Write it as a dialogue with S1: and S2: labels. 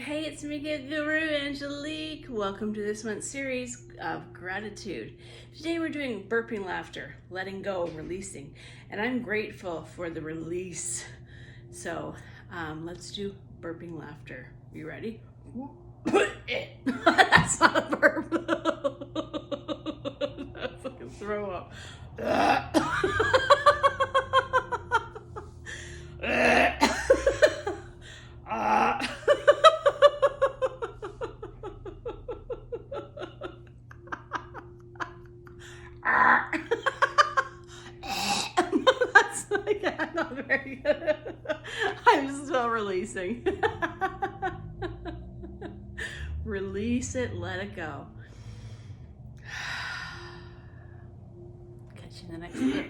S1: Hey, it's me, Guru Angelique. Welcome to this month's series of gratitude. Today we're doing burping laughter, letting go, releasing, and I'm grateful for the release. So let's do burping laughter. You ready? That's not a burp. That's like a throw up. That's like, not very good. I'm still releasing. Release it, let it go. Catch you in the next video.